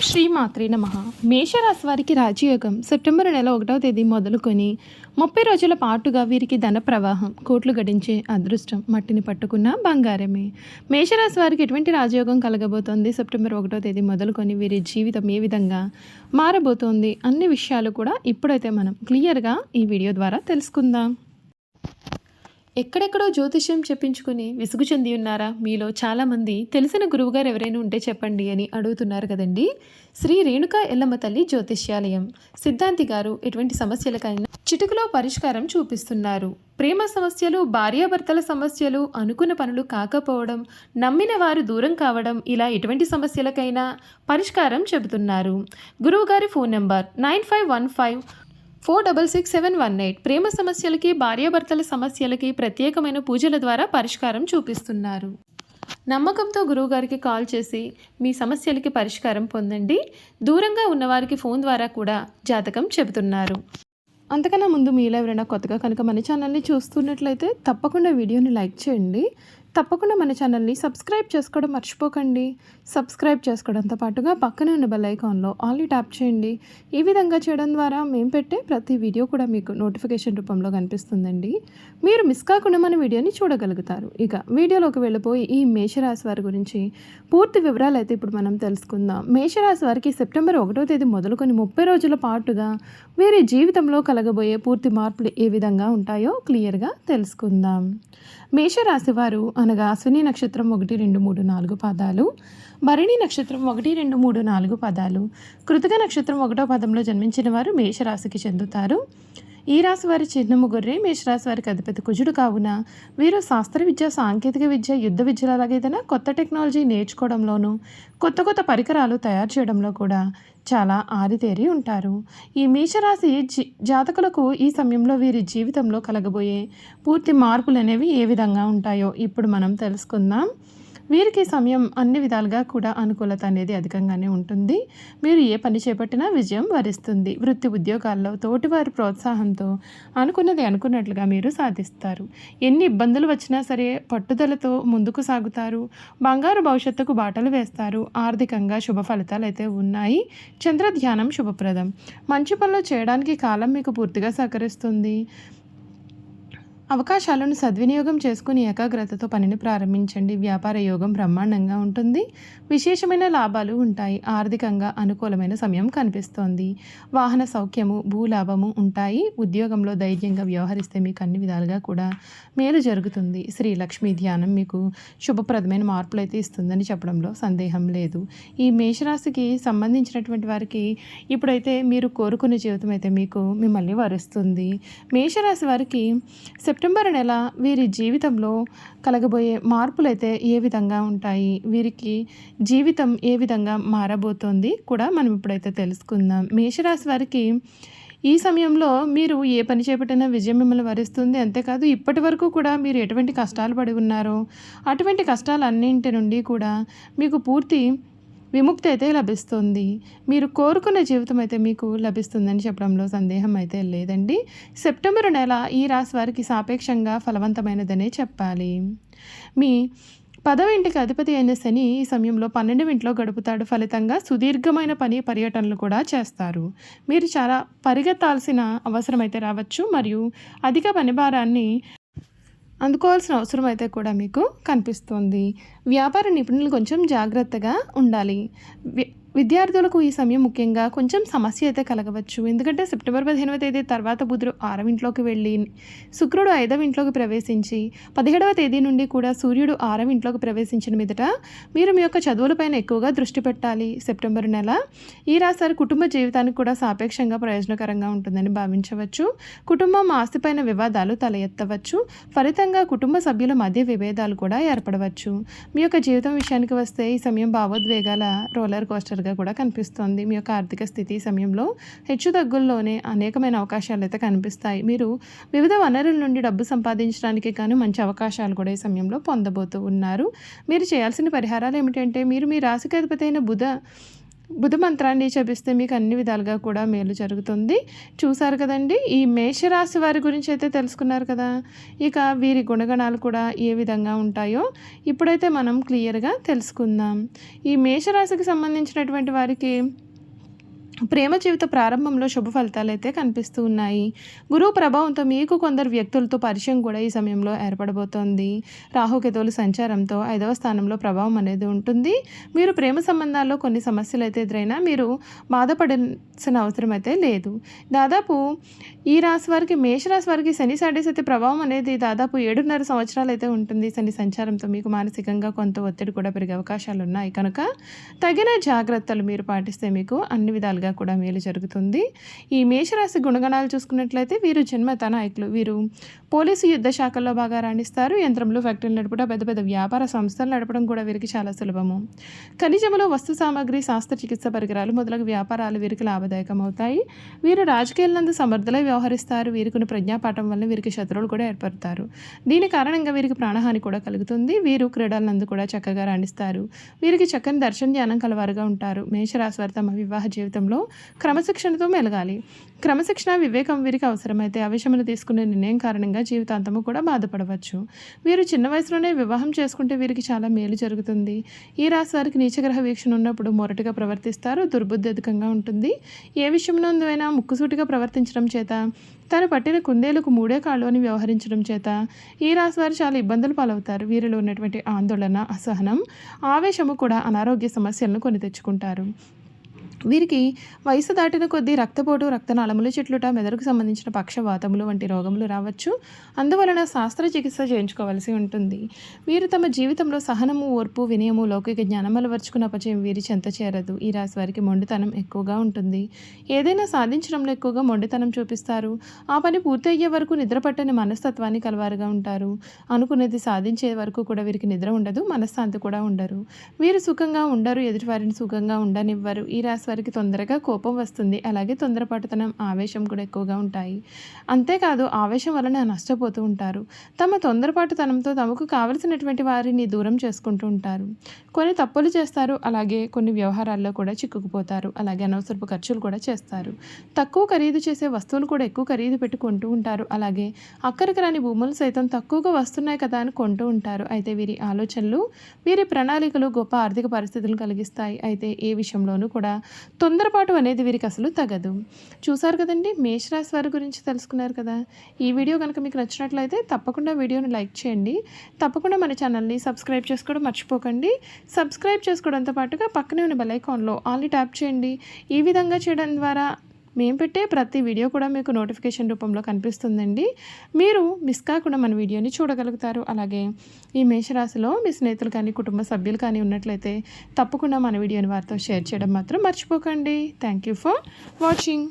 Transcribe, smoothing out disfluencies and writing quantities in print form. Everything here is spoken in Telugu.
శ్రీమాత్రే నమః. మేషరాశి వారికి రాజయోగం సెప్టెంబర్ నెల 1వ తేదీ మొదలుకొని 30 రోజుల పాటుగా వీరికి ధన ప్రవాహం, కోట్లు గడించే అదృష్టం, మట్టిని పట్టుకున్న బంగారమే. మేషరాశి వారికి ఎటువంటి రాజయోగం కలగబోతోంది, సెప్టెంబర్ 1వ తేదీ మొదలుకొని వీరి జీవితం ఏ విధంగా మారబోతోంది అన్ని విషయాలు కూడా ఇప్పుడైతే మనం క్లియర్గా ఈ వీడియో ద్వారా తెలుసుకుందాం. ఎక్కడెక్కడో జ్యోతిష్యం చెప్పించుకుని విసుగు చెంది ఉన్నారా? మీలో చాలామంది తెలిసిన గురువుగారు ఎవరైనా ఉంటే చెప్పండి అని అడుగుతున్నారు కదండి. శ్రీ రేణుకా ఎల్లమ్మ తల్లి జ్యోతిష్యాలయం సిద్ధాంతి గారు ఎటువంటి సమస్యలకైనా చిటికలో పరిష్కారం చూపిస్తున్నారు. ప్రేమ సమస్యలు, భార్యాభర్తల సమస్యలు, అనుకున్న పనులు కాకపోవడం, నమ్మిన వారు దూరం కావడం, ఇలా ఎటువంటి సమస్యలకైనా పరిష్కారం చెబుతున్నారు. గురువుగారి ఫోన్ నెంబర్ 9515466718. ప్రేమ సమస్యలకి, భార్యాభర్తల సమస్యలకి ప్రత్యేకమైన పూజల ద్వారా పరిష్కారం చూపిస్తున్నారు. నమ్మకంతో గురువుగారికి కాల్ చేసి మీ సమస్యలకి పరిష్కారం పొందండి. దూరంగా ఉన్నవారికి ఫోన్ ద్వారా కూడా జాతకం చెబుతున్నారు. అంతకన్నా ముందు మీలో ఎవరైనా కొత్తగా కనుక మన ఛానల్ని చూస్తున్నట్లయితే తప్పకుండా వీడియోని లైక్ చేయండి. తప్పకుండా మన ఛానల్ని సబ్స్క్రైబ్ చేసుకోవడం మర్చిపోకండి. సబ్స్క్రైబ్ చేసుకోవడంతో పాటుగా పక్కనే ఉన్న బెల్ ఐకాన్లో ఆల్ ట్యాప్ చేయండి. ఈ విధంగా చేయడం ద్వారా మేము పెట్టే ప్రతి వీడియో కూడా మీకు నోటిఫికేషన్ రూపంలో కనిపిస్తుందండి. మీరు మిస్ కాకుండా మన వీడియోని చూడగలుగుతారు. ఇక వీడియోలోకి వెళ్ళిపోయి ఈ మేషరాశి వారి గురించి పూర్తి వివరాలు అయితే ఇప్పుడు మనం తెలుసుకుందాం. మేషరాశి వారికి సెప్టెంబర్ 1వ తేదీ మొదలుకొని 30 రోజుల పాటుగా వీరి జీవితంలో కలగబోయే పూర్తి మార్పులు ఏ విధంగా ఉంటాయో క్లియర్గా తెలుసుకుందాం. మేషరాశి వారు అనగా అశ్విని నక్షత్రం 1, 2, 3, 4 పాదాలు, భరణి నక్షత్రం 1, 2, 3, 4 పాదాలు, కృతిక నక్షత్రం 1వ పాదంలో జన్మించిన వారు మేషరాశికి చెందుతారు. ఈ రాశి వారి చిహ్నము గొర్రె. మేషరాశి వారికి అధిపతి కుజుడు కావున వీరు శాస్త్ర విద్య, సాంకేతిక విద్య, యుద్ధ విద్యలు అలాగే ఏదైనా కొత్త టెక్నాలజీ నేర్చుకోవడంలోనూ, కొత్త కొత్త పరికరాలు తయారు చేయడంలో కూడా చాలా ఆరితేరి ఉంటారు. ఈ మేషరాశి జాతకులకు ఈ సమయంలో వీరి జీవితంలో కలగబోయే పూర్తి మార్పులు అనేవి ఏ విధంగా ఉంటాయో ఇప్పుడు మనం తెలుసుకుందాం. వీరికి సమయం అన్ని విధాలుగా కూడా అనుకూలత అనేది అధికంగానే ఉంటుంది. మీరు ఏ పని చేపట్టినా విజయం వరిస్తుంది. వృత్తి ఉద్యోగాల్లో తోటివారి ప్రోత్సాహంతో అనుకున్నది అనుకున్నట్లుగా మీరు సాధిస్తారు. ఎన్ని ఇబ్బందులు వచ్చినా సరే పట్టుదలతో ముందుకు సాగుతారు. బంగారు భవిష్యత్తుకు బాటలు వేస్తారు. ఆర్థికంగా శుభ ఫలితాలు అయితే ఉన్నాయి. చంద్రధ్యానం శుభప్రదం. మంచి పనులు చేయడానికి కాలం మీకు పూర్తిగా సహకరిస్తుంది. అవకాశాలను సద్వినియోగం చేసుకుని ఏకాగ్రతతో పనిని ప్రారంభించండి. వ్యాపార యోగం బ్రహ్మాండంగా ఉంటుంది. విశేషమైన లాభాలు ఉంటాయి. ఆర్థికంగా అనుకూలమైన సమయం కనిపిస్తోంది. వాహన సౌఖ్యము, భూలాభము ఉంటాయి. ఉద్యోగంలో ధైర్యంగా వ్యవహరిస్తే మీకు అన్ని విధాలుగా కూడా మేలు జరుగుతుంది. శ్రీ లక్ష్మీ ధ్యానం మీకు శుభప్రదమైన మార్పులు అయితే ఇస్తుందని చెప్పడంలో సందేహం లేదు. ఈ మేషరాశికి సంబంధించినటువంటి వారికి ఇప్పుడైతే మీరు కోరుకునే జీవితం అయితే మిమ్మల్ని వరిస్తుంది. మేషరాశి వారికి సెప్టెంబర్ నెల వీరి జీవితంలో కలగబోయే మార్పులు అయితే ఏ విధంగా ఉంటాయి, వీరికి జీవితం ఏ విధంగా మారబోతోంది కూడా మనం ఇప్పుడైతే తెలుసుకుందాం. మేషరాశి వారికి ఈ సమయంలో మీరు ఏ పని చేపట్టినా విజయం మిమ్మల్ని వరిస్తుంది. అంతేకాదు ఇప్పటి వరకు కూడా మీరు ఎటువంటి కష్టాలు పడి ఉన్నారో అటువంటి కష్టాలన్నింటి నుండి కూడా మీకు పూర్తి విముక్తి అయితే లభిస్తుంది. మీరు కోరుకున్న జీవితం అయితే మీకు లభిస్తుందని చెప్పడంలో సందేహం అయితే లేదండి. సెప్టెంబర్ నెల ఈ రాశి వారికి సాపేక్షంగా ఫలవంతమైనదనే చెప్పాలి. మీ 10వ ఇంటికి అధిపతి అయిన శని ఈ సమయంలో 12వ ఇంట్లో గడుపుతాడు. ఫలితంగా సుదీర్ఘమైన పర్యటనలు కూడా చేస్తారు. మీరు చాలా పరిగెత్తాల్సిన అవసరం అయితే రావచ్చు మరియు అధిక పని భారాన్ని అందుకోవాల్సిన అవసరం అయితే కూడా మీకు కనిపిస్తుంది. వ్యాపార నిపుణులు కొంచెం జాగ్రత్తగా ఉండాలి. విద్యార్థులకు ఈ సమయం ముఖ్యంగా కొంచెం సమస్య అయితే కలగవచ్చు. ఎందుకంటే సెప్టెంబర్ 15వ తేదీ తర్వాత బుధుడు 6వ ఇంట్లోకి వెళ్ళి శుక్రుడు 5వ ఇంట్లోకి ప్రవేశించి 17వ తేదీ నుండి కూడా సూర్యుడు 6వ ఇంట్లోకి ప్రవేశించిన మీదట మీరు మీ యొక్క చదువులపైన ఎక్కువగా దృష్టి పెట్టాలి. సెప్టెంబర్ నెల ఈ రాశి కుటుంబ జీవితానికి కూడా సాపేక్షంగా ప్రయోజనకరంగా ఉంటుందని భావించవచ్చు. కుటుంబం ఆస్తిపైన వివాదాలు తల ఎత్తవచ్చు. ఫలితంగా కుటుంబ సభ్యుల మధ్య విభేదాలు కూడా ఏర్పడవచ్చు. మీ యొక్క జీవితం విషయానికి వస్తే ఈ సమయం భావోద్వేగాల రోలర్ కోస్టర్ కూడా కనిపిస్తోంది. మీ యొక్క ఆర్థిక స్థితి సమయంలో హెచ్చుతగ్గుల్లోనే అనేకమైన అవకాశాలు అయితే కనిపిస్తాయి. మీరు వివిధ వనరుల నుండి డబ్బు సంపాదించడానికి కానీ మంచి అవకాశాలు కూడా ఈ సమయంలో పొందబోతూ ఉన్నారు. మీరు చేయాల్సిన పరిహారాలు ఏమిటంటే మీరు మీ రాశికి అధిపతి అయిన బుధ మంత్రాన్ని జపిస్తే మీకు అన్ని విధాలుగా కూడా మేలు జరుగుతుంది. చూసారు కదండి, ఈ మేషరాశి వారి గురించి అయితే తెలుసుకున్నారు కదా. ఇక వీరి గుణగణాలు కూడా ఏ విధంగా ఉంటాయో ఇప్పుడైతే మనం క్లియర్గా తెలుసుకుందాం. ఈ మేషరాశికి సంబంధించినటువంటి వారికి ప్రేమ జీవిత ప్రారంభంలో శుభ ఫలితాలు అయితే కనిపిస్తూ ఉన్నాయి. గురువు ప్రభావంతో మీకు కొందరు వ్యక్తులతో పరిచయం కూడా ఈ సమయంలో ఏర్పడబోతోంది. రాహుకేతువుల సంచారంతో 5వ స్థానంలో ప్రభావం అనేది ఉంటుంది. మీరు ప్రేమ సంబంధాల్లో కొన్ని సమస్యలు అయితే ఎదురైనా మీరు బాధపడాల్సిన అవసరం అయితే లేదు. దాదాపు ఈ రాశి వారికి, మేషరాశి వారికి శని సాడేస్ అయితే ప్రభావం అనేది దాదాపు 7.5 సంవత్సరాలు అయితే ఉంటుంది. శని సంచారంతో మీకు మానసికంగా కొంత ఒత్తిడి కూడా పెరిగే అవకాశాలు ఉన్నాయి కనుక తగిన జాగ్రత్తలు మీరు పాటిస్తే మీకు అన్ని విధాలుగా కూడా మేలు జరుగుతుంది. ఈ మేషరాశి గుణగణాలు చూసుకున్నట్లయితే వీరు జన్మత నాయకులు. వీరు పోలీసు యుద్ధ శాఖల్లో బాగా రాణిస్తారు. యంత్రంలో ఫ్యాక్టరీలు నడపడం, పెద్ద పెద్ద వ్యాపార సంస్థలు నడపడం కూడా వీరికి చాలా సులభము. ఖనిజములు, వస్తు సామాగ్రి, శస్త్రచికిత్స పరికరాలు మొదలగు వ్యాపారాలు వీరికి లాభదాయకం అవుతాయి. వీరు రాజకీయాలందు సమర్థులై వ్యవహరిస్తారు. వీరికి ప్రజ్ఞాపాఠం వల్ల వీరికి శత్రువులు కూడా ఏర్పడతారు. దీని కారణంగా వీరికి ప్రాణహాని కూడా కలుగుతుంది. వీరు క్రీడలందు కూడా చక్కగా రాణిస్తారు. వీరికి చక్కని దర్శన ధ్యానం కలవారుగా ఉంటారు. మేషరాశి వారు తమ వివాహ జీవితంలో క్రమశిక్షణతో మెలగాలి. క్రమశిక్షణ, వివేకం వీరికి అవసరమైతే ఆవేశములు తీసుకునే నిర్ణయం కారణంగా జీవితాంతము కూడా బాధపడవచ్చు. వీరు చిన్న వయసులోనే వివాహం చేసుకుంటే వీరికి చాలా మేలు జరుగుతుంది. ఈ రాశి వారికి నీచగ్రహ వీక్షణ ఉన్నప్పుడు మొరటుగా ప్రవర్తిస్తారు. దుర్బుద్ధి అధికంగా ఉంటుంది. ఏ విషయంలోనైనా ముక్కుసూటిగా ప్రవర్తించడం చేత, తను పట్టిన కుందేలకు 3 కాళ్ళు అని వ్యవహరించడం చేత ఈ రాశి వారు చాలా ఇబ్బందులు పాలవుతారు. వీరిలో ఉన్నటువంటి ఆందోళన, అసహనం, ఆవేశము కూడా అనారోగ్య సమస్యలను కొని తెచ్చుకుంటారు. వీరికి వయసు దాటిన కొద్దీ రక్తపోటు, రక్తనాళములు చిట్లుట, మెదడుకు సంబంధించిన పక్షవాతములు వంటి రోగములు రావచ్చు. అందువలన శస్త్రచికిత్స చేయించుకోవాల్సి ఉంటుంది. వీరు తమ జీవితంలో సహనము, ఓర్పు, వినయము, లౌకిక జ్ఞానం అలవర్చుకున్న అపజయం వీరి చెంత చేరదు. ఈ రాశి వారికి మొండితనం ఎక్కువగా ఉంటుంది. ఏదైనా సాధించడంలో ఎక్కువగా మొండితనం చూపిస్తారు. ఆ పని పూర్తి అయ్యే వరకు నిద్రపట్టని మనస్తత్వాన్ని కలవారుగా ఉంటారు. అనుకున్నది సాధించే వరకు కూడా వీరికి నిద్ర ఉండదు, మనశ్శాంతి కూడా ఉండరు. వీరు సుఖంగా ఉండరు, ఎదుటివారిని సుఖంగా ఉండనివ్వరు. ఈ రాశి వారికి తొందరగా కోపం వస్తుంది. అలాగే తొందరపాటుతనం, ఆవేశం కూడా ఎక్కువగా ఉంటాయి. అంతేకాదు ఆవేశం వలన నష్టపోతూ ఉంటారు. తమ తొందరపాటుతనంతో తమకు కావలసినటువంటి వారిని దూరం చేసుకుంటూ ఉంటారు. కొన్ని తప్పులు చేస్తారు. అలాగే కొన్ని వ్యవహారాల్లో కూడా చిక్కుకుపోతారు. అలాగే అనవసరపు ఖర్చులు కూడా చేస్తారు. తక్కువ ఖరీదు చేసే వస్తువులు కూడా ఎక్కువ ఖరీదు పెట్టి కొంటూ ఉంటారు. అలాగే అక్కడికి రాని భూములు సైతం తక్కువగా వస్తున్నాయి కదా అని కొంటూ ఉంటారు. అయితే వీరి ఆలోచనలు, వీరి ప్రణాళికలు గొప్ప ఆర్థిక పరిస్థితులను కలిగిస్తాయి. అయితే ఏ విషయంలోనూ కూడా తొందరపాటు అనేది వీరికి అసలు తగదు. చూసారు కదండి, మేషరాశి వారి గురించి తెలుసుకున్నారు కదా. ఈ వీడియో కనుక మీకు నచ్చినట్లయితే తప్పకుండా వీడియోని లైక్ చేయండి. తప్పకుండా మన ఛానల్ని సబ్స్క్రైబ్ చేసుకోవడం మర్చిపోకండి. సబ్స్క్రైబ్ చేసుకోవడంతో పాటుగా పక్కనే ఉన్న బెల్ ఐకాన్లో ఆల్ని ట్యాప్ చేయండి. ఈ విధంగా చేయడం ద్వారా మేము పెట్టే ప్రతి వీడియో కూడా మీకు నోటిఫికేషన్ రూపంలో కనిపిస్తుందండి. మీరు మిస్ కాకుండా మన వీడియోని చూడగలుగుతారు. అలాగే ఈ మేషరాశిలో మీ స్నేహితులు కానీ, కుటుంబ సభ్యులు కానీ ఉన్నట్లయితే తప్పకుండా మన వీడియోని వారితో షేర్ చేయడం మాత్రం మర్చిపోకండి. Thank you for watching.